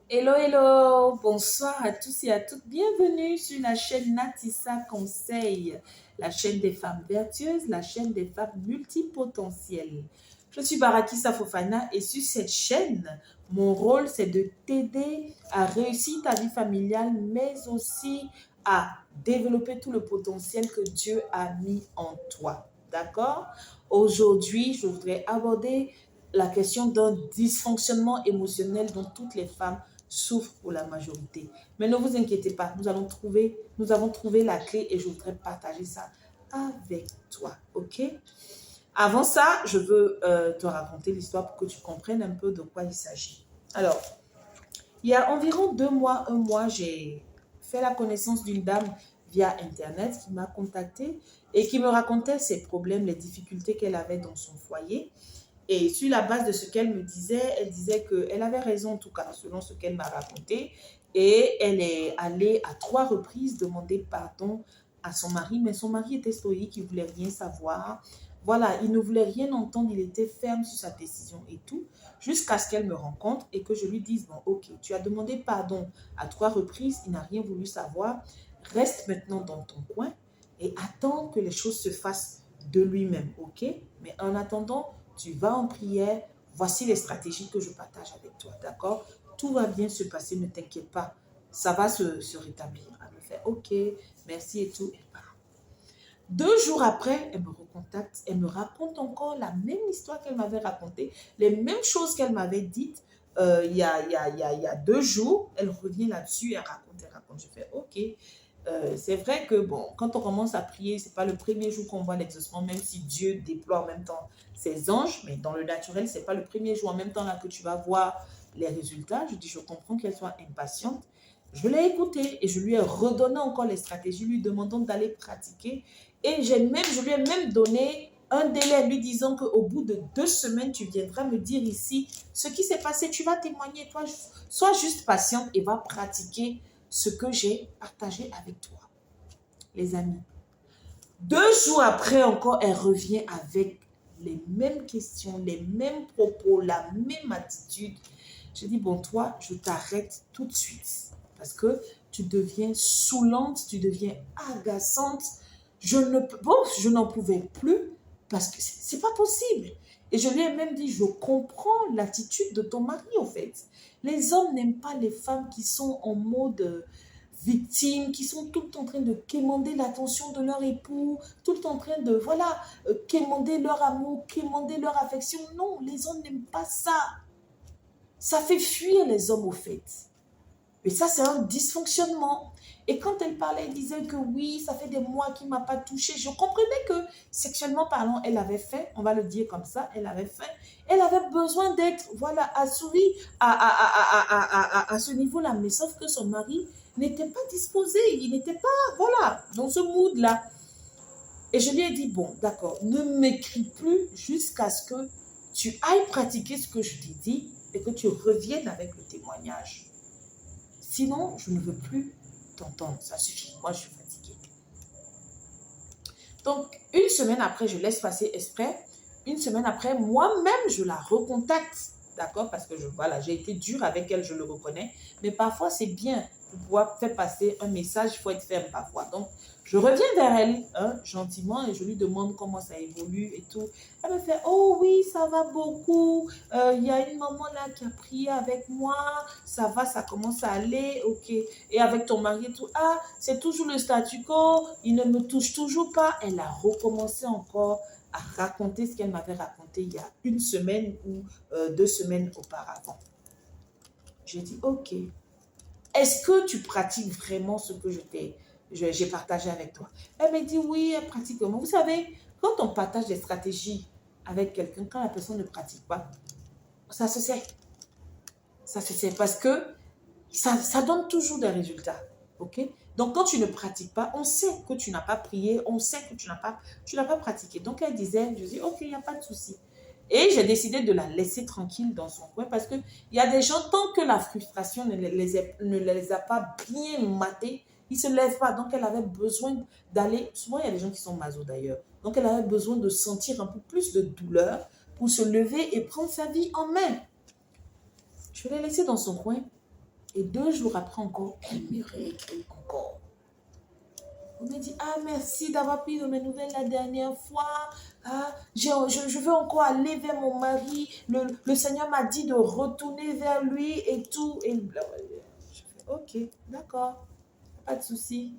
Hello, hello, bonsoir à tous et à toutes. Bienvenue sur la chaîne Natissa Conseil, la chaîne des femmes vertueuses, la chaîne des femmes multipotentielles. Je suis Barakissa Fofana et sur cette chaîne, mon rôle c'est de t'aider à réussir ta vie familiale, mais aussi à développer tout le potentiel que Dieu a mis en toi. D'accord? Aujourd'hui, je voudrais aborder la question d'un dysfonctionnement émotionnel dont toutes les femmes souffrent pour la majorité. Mais ne vous inquiétez pas, nous avons trouvé la clé et je voudrais partager ça avec toi, ok? Avant ça, je veux te raconter l'histoire pour que tu comprennes un peu de quoi il s'agit. Alors, il y a environ 2 mois, un mois, j'ai fait la connaissance d'une dame via Internet qui m'a contactée et qui me racontait ses problèmes, les difficultés qu'elle avait dans son foyer. Et sur la base de ce qu'elle me disait, elle disait qu'elle avait raison, en tout cas, selon ce qu'elle m'a raconté. Et elle est allée à 3 reprises demander pardon à son mari, mais son mari était stoïque, il ne voulait rien savoir. Voilà, il ne voulait rien entendre, il était ferme sur sa décision et tout, jusqu'à ce qu'elle me rencontre et que je lui dise, bon, ok, tu as demandé pardon à 3 reprises, il n'a rien voulu savoir, reste maintenant dans ton coin et attends que les choses se fassent de lui-même, ok? Mais en attendant, tu vas en prière, voici les stratégies que je partage avec toi, d'accord? Tout va bien se passer, ne t'inquiète pas, ça va se rétablir. Elle me fait, ok, merci et tout. 2 jours après, elle me recontacte, elle me raconte encore la même histoire qu'elle m'avait racontée, les mêmes choses qu'elle m'avait dites il y a 2 jours. Elle revient là-dessus, elle raconte. Je fais, ok. C'est vrai que bon, quand on commence à prier, c'est pas le premier jour qu'on voit l'exaucement, même si Dieu déploie en même temps ses anges, mais dans le naturel, c'est pas le premier jour en même temps là que tu vas voir les résultats. Je dis, je comprends qu'elle soit impatiente. Je l'ai écoutée et je lui ai redonné encore les stratégies, lui demandant d'aller pratiquer. Et je lui ai même donné un délai, lui disant qu'au bout de 2 semaines, tu viendras me dire ici ce qui s'est passé. Tu vas témoigner, toi, sois juste patiente et va pratiquer ce que j'ai partagé avec toi. Les amis, 2 jours après encore, elle revient avec les mêmes questions, les mêmes propos, la même attitude. Je dis, bon, toi, je t'arrête tout de suite parce que tu deviens saoulante, tu deviens agaçante. Je n'en pouvais plus parce que c'est pas possible. Et je lui ai même dit, je comprends l'attitude de ton mari, en fait. Les hommes n'aiment pas les femmes qui sont en mode victimes, qui sont tout le temps en train de quémander l'attention de leur époux, tout le temps en train de, voilà, quémander leur amour, quémander leur affection. Non, les hommes n'aiment pas ça. Ça fait fuir les hommes, au fait. Et ça, c'est un dysfonctionnement. Et quand elle parlait, elle disait que oui, ça fait des mois qu'il ne m'a pas touchée. Je comprenais que, sexuellement parlant, elle avait fait, on va le dire comme ça, elle avait fait, elle avait besoin d'être, voilà, assouvie à ce niveau-là. Mais sauf que son mari n'était pas disposé, il n'était pas, voilà, dans ce mood-là. Et je lui ai dit, bon, d'accord, ne m'écris plus jusqu'à ce que tu ailles pratiquer ce que je t'ai dit et que tu reviennes avec le témoignage. Sinon, je ne veux plus t'entendre. Ça suffit. Moi, je suis fatiguée. Donc, 1 semaine après, je laisse passer exprès. 1 semaine après, moi-même, je la recontacte. D'accord? Parce que voilà, j'ai été dure avec elle, je le reconnais. Mais parfois, c'est bien pour pouvoir faire passer un message. Il faut être ferme parfois. Donc, je reviens vers elle, hein, gentiment, et je lui demande comment ça évolue et tout. Elle me fait, oh oui, ça va beaucoup. Il y a une maman là qui a prié avec moi. Ça va, ça commence à aller. Ok. Et avec ton mari et tout. Ah, c'est toujours le statu quo. Il ne me touche toujours pas. Elle a recommencé encore à raconter ce qu'elle m'avait raconté il y a 1 semaine ou 2 semaines auparavant. J'ai dit, ok. Est-ce que tu pratiques vraiment ce que j'ai partagé avec toi? Elle m'a dit, oui, elle pratique vraiment. Vous savez, quand on partage des stratégies avec quelqu'un, quand la personne ne pratique pas, ça se sait. Ça se sait parce que ça donne toujours des résultats. Ok? Donc, quand tu ne pratiques pas, on sait que tu n'as pas prié, on sait que tu n'as pas pratiqué. Donc, elle disait, je dis, ok, il n'y a pas de souci. Et j'ai décidé de la laisser tranquille dans son coin parce qu'il y a des gens, tant que la frustration ne les a pas bien matés, ils ne se lèvent pas. Donc, elle avait besoin d'aller, souvent il y a des gens qui sont maso d'ailleurs, donc elle avait besoin de sentir un peu plus de douleur pour se lever et prendre sa vie en main. Je l'ai laissée dans son coin. Et 2 jours après encore, elle me réécrit encore. On me dit, ah, merci d'avoir pris de mes nouvelles la dernière fois. Ah, je veux encore aller vers mon mari. Le Seigneur m'a dit de retourner vers lui et tout. Et je fais, ok, d'accord, pas de souci.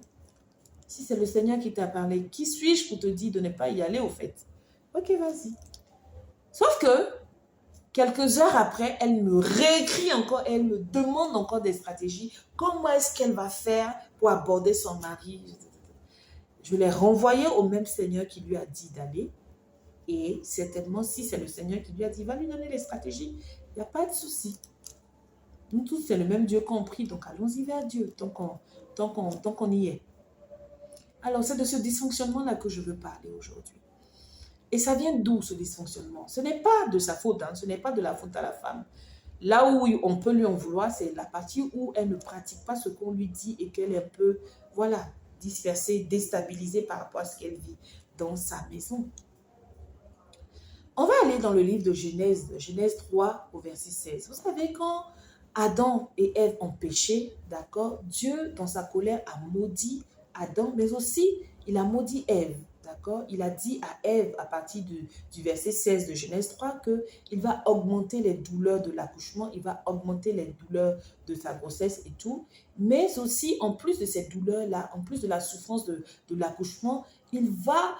Si c'est le Seigneur qui t'a parlé, qui suis-je pour te dire de ne pas y aller au fait? Ok, vas-y. Sauf que, quelques heures après, elle me réécrit encore, elle me demande encore des stratégies. Comment est-ce qu'elle va faire pour aborder son mari? Je l'ai renvoyé au même Seigneur qui lui a dit d'aller. Et certainement, si c'est le Seigneur qui lui a dit, va lui donner les stratégies, il n'y a pas de souci. Nous tous, c'est le même Dieu qu'on prie, donc allons-y vers Dieu, tant qu'on y est. Alors, c'est de ce dysfonctionnement-là que je veux parler aujourd'hui. Et ça vient d'où, ce dysfonctionnement? Ce n'est pas de sa faute, ce n'est pas de la faute à la femme. Là où on peut lui en vouloir, c'est la partie où elle ne pratique pas ce qu'on lui dit et qu'elle est un peu, voilà, dispersée, déstabilisée par rapport à ce qu'elle vit dans sa maison. On va aller dans le livre de Genèse, Genèse 3 au verset 16. Vous savez, quand Adam et Ève ont péché, d'accord, Dieu, dans sa colère, a maudit Adam, mais aussi, il a maudit Ève, d'accord. Il a dit à Ève, à partir du verset 16 de Genèse 3, qu'il va augmenter les douleurs de l'accouchement, il va augmenter les douleurs de sa grossesse et tout. Mais aussi, en plus de cette douleur-là, en plus de la souffrance de l'accouchement, il va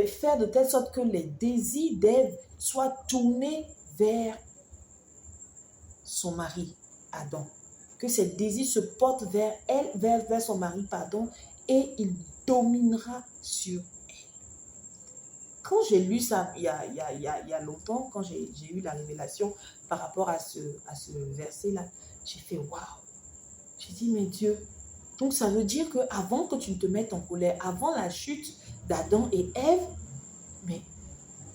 faire de telle sorte que les désirs d'Ève soient tournés vers son mari, Adam. Que ses désirs se portent vers elle, vers son mari, pardon, et il dominera sur elle. Quand j'ai lu ça il y a longtemps, quand j'ai eu la révélation par rapport à ce verset-là, j'ai fait waouh. J'ai dit, mais Dieu, donc ça veut dire qu'avant que tu ne te mettes en colère, avant la chute d'Adam et Ève, mais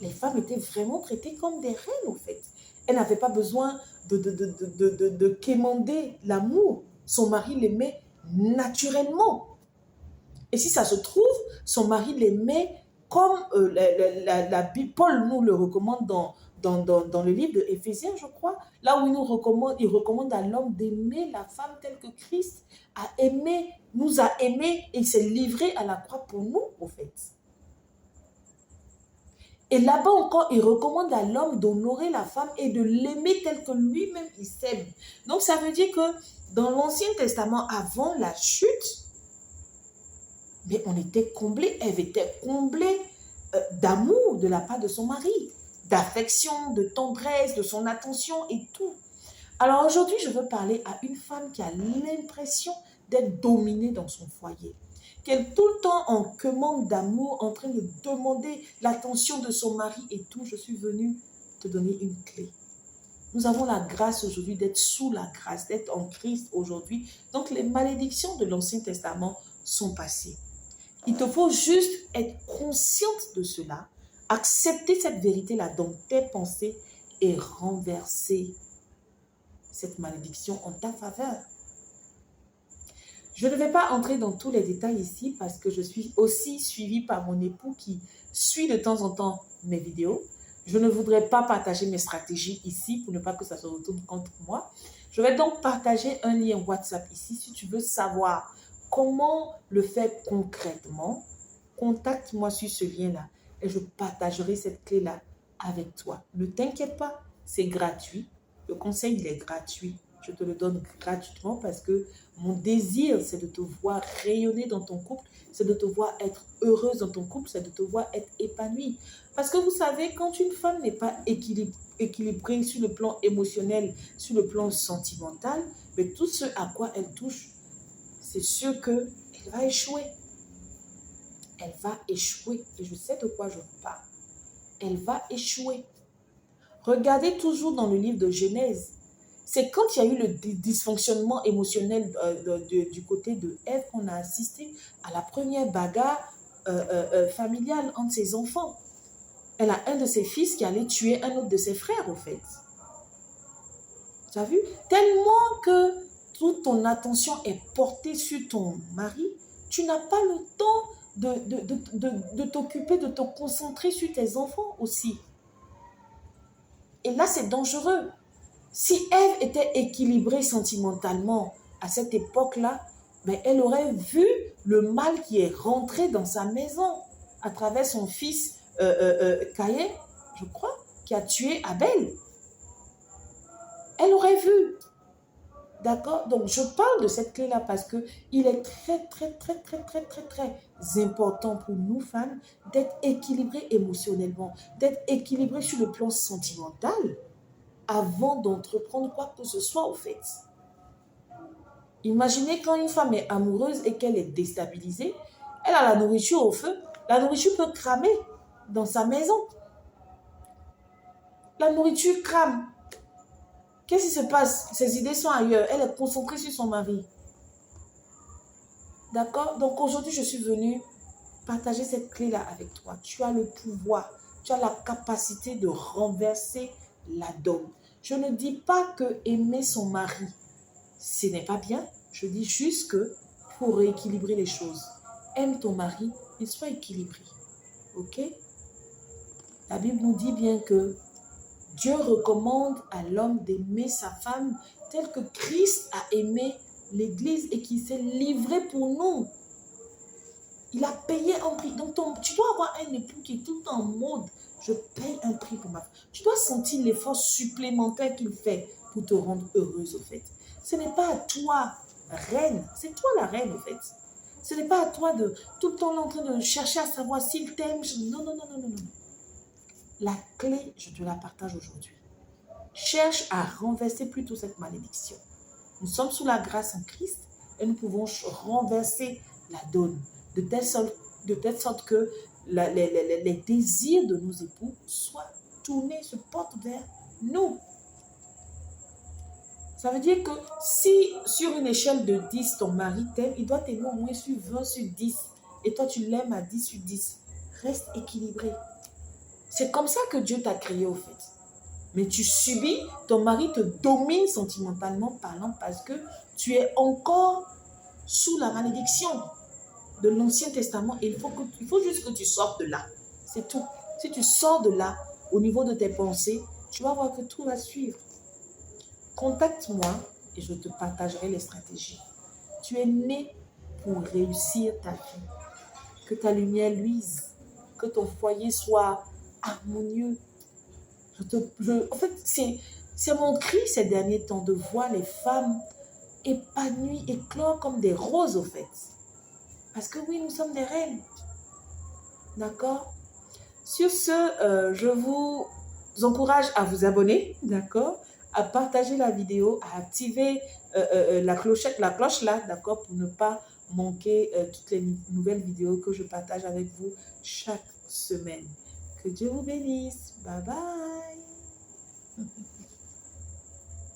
les femmes étaient vraiment traitées comme des reines, au fait. Elles n'avaient pas besoin de quémander l'amour. Son mari l'aimait naturellement. Et si ça se trouve, son mari l'aimait comme Paul nous le recommande dans le livre de Éphésiens, je crois, là où il recommande à l'homme d'aimer la femme telle que Christ nous a aimés et s'est livré à la croix pour nous, au fait. Et là-bas encore, il recommande à l'homme d'honorer la femme et de l'aimer tel que lui-même il s'aime. Donc ça veut dire que dans l'Ancien Testament, avant la chute, mais on était comblé, Ève était comblée d'amour de la part de son mari, d'affection, de tendresse, de son attention et tout. Alors aujourd'hui, je veux parler à une femme qui a l'impression d'être dominée dans son foyer, qui est tout le temps en queue d'amour, en train de demander l'attention de son mari et tout. Je suis venue te donner une clé. Nous avons la grâce aujourd'hui d'être sous la grâce, d'être en Christ aujourd'hui. Donc les malédictions de l'Ancien Testament sont passées. Il te faut juste être consciente de cela, accepter cette vérité-là dans tes pensées et renverser cette malédiction en ta faveur. Je ne vais pas entrer dans tous les détails ici parce que je suis aussi suivie par mon époux qui suit de temps en temps mes vidéos. Je ne voudrais pas partager mes stratégies ici pour ne pas que ça se retourne contre moi. Je vais donc partager un lien WhatsApp ici si tu veux savoir comment le faire concrètement. Contacte-moi sur ce lien-là et je partagerai cette clé-là avec toi. Ne t'inquiète pas, c'est gratuit. Le conseil, il est gratuit. Je te le donne gratuitement parce que mon désir, c'est de te voir rayonner dans ton couple, c'est de te voir être heureuse dans ton couple, c'est de te voir être épanouie. Parce que vous savez, quand une femme n'est pas équilibrée sur le plan émotionnel, sur le plan sentimental, mais tout ce à quoi elle touche, c'est sûr qu'elle va échouer. Elle va échouer. Et je sais de quoi je parle. Elle va échouer. Regardez toujours dans le livre de Genèse. C'est quand il y a eu le dysfonctionnement émotionnel du côté de Ève qu'on a assisté à la première bagarre familiale entre ses enfants. Elle a un de ses fils qui allait tuer un autre de ses frères, au fait. Tu as vu? Tellement que toute ton attention est portée sur ton mari, tu n'as pas le temps de t'occuper, de te concentrer sur tes enfants aussi. Et là, c'est dangereux. Si Ève était équilibrée sentimentalement, à cette époque-là, mais elle aurait vu le mal qui est rentré dans sa maison à travers son fils Caïn, je crois, qui a tué Abel. Elle aurait vu. D'accord? Donc, je parle de cette clé-là parce qu'il est très important pour nous, femmes, d'être équilibrées émotionnellement, d'être équilibrées sur le plan sentimental avant d'entreprendre quoi que ce soit, au fait. Imaginez quand une femme est amoureuse et qu'elle est déstabilisée, elle a la nourriture au feu, la nourriture peut cramer dans sa maison. La nourriture crame. Qu'est-ce qui se passe? Ses idées sont ailleurs. Elle est concentrée sur son mari. D'accord? Donc aujourd'hui, je suis venue partager cette clé-là avec toi. Tu as le pouvoir. Tu as la capacité de renverser la donne. Je ne dis pas que aimer son mari, ce n'est pas bien. Je dis juste que pour rééquilibrer les choses, aime ton mari et sois équilibré. Ok? La Bible nous dit bien que Dieu recommande à l'homme d'aimer sa femme tel que Christ a aimé l'Église et qui s'est livré pour nous. Il a payé un prix. Donc, tu dois avoir un époux qui est tout le temps en mode « je paye un prix pour ma femme ». Tu dois sentir l'effort supplémentaire qu'il fait pour te rendre heureuse, au fait. Ce n'est pas à toi, reine. C'est toi la reine, au fait. Ce n'est pas à toi de tout le temps en train de chercher à savoir s'il t'aime. Non, non, non, non, non, non. La clé, je te la partage aujourd'hui. Cherche à renverser plutôt cette malédiction. Nous sommes sous la grâce en Christ et nous pouvons renverser la donne de telle sorte que les désirs de nos époux soient tournés, se portent vers nous. Ça veut dire que si sur une échelle de 10, ton mari t'aime, il doit t'aimer au moins sur 20 sur 10 et toi tu l'aimes à 10 sur 10. Reste équilibré. C'est comme ça que Dieu t'a créé au fait. Mais tu subis, ton mari te domine sentimentalement parlant parce que tu es encore sous la malédiction de l'Ancien Testament. Et il faut juste que tu sortes de là. C'est tout. Si tu sors de là, au niveau de tes pensées, tu vas voir que tout va suivre. Contacte-moi et je te partagerai les stratégies. Tu es né pour réussir ta vie. Que ta lumière luise. Que ton foyer soit harmonieux. En fait, c'est mon cri ces derniers temps de voir les femmes épanouies, éclore comme des roses, au fait. Parce que oui, nous sommes des reines. D'accord? Sur ce, je vous encourage à vous abonner, d'accord? À partager la vidéo, à activer la cloche là, d'accord? Pour ne pas manquer toutes les nouvelles vidéos que je partage avec vous chaque semaine. Que Dieu vous bénisse. Bye bye.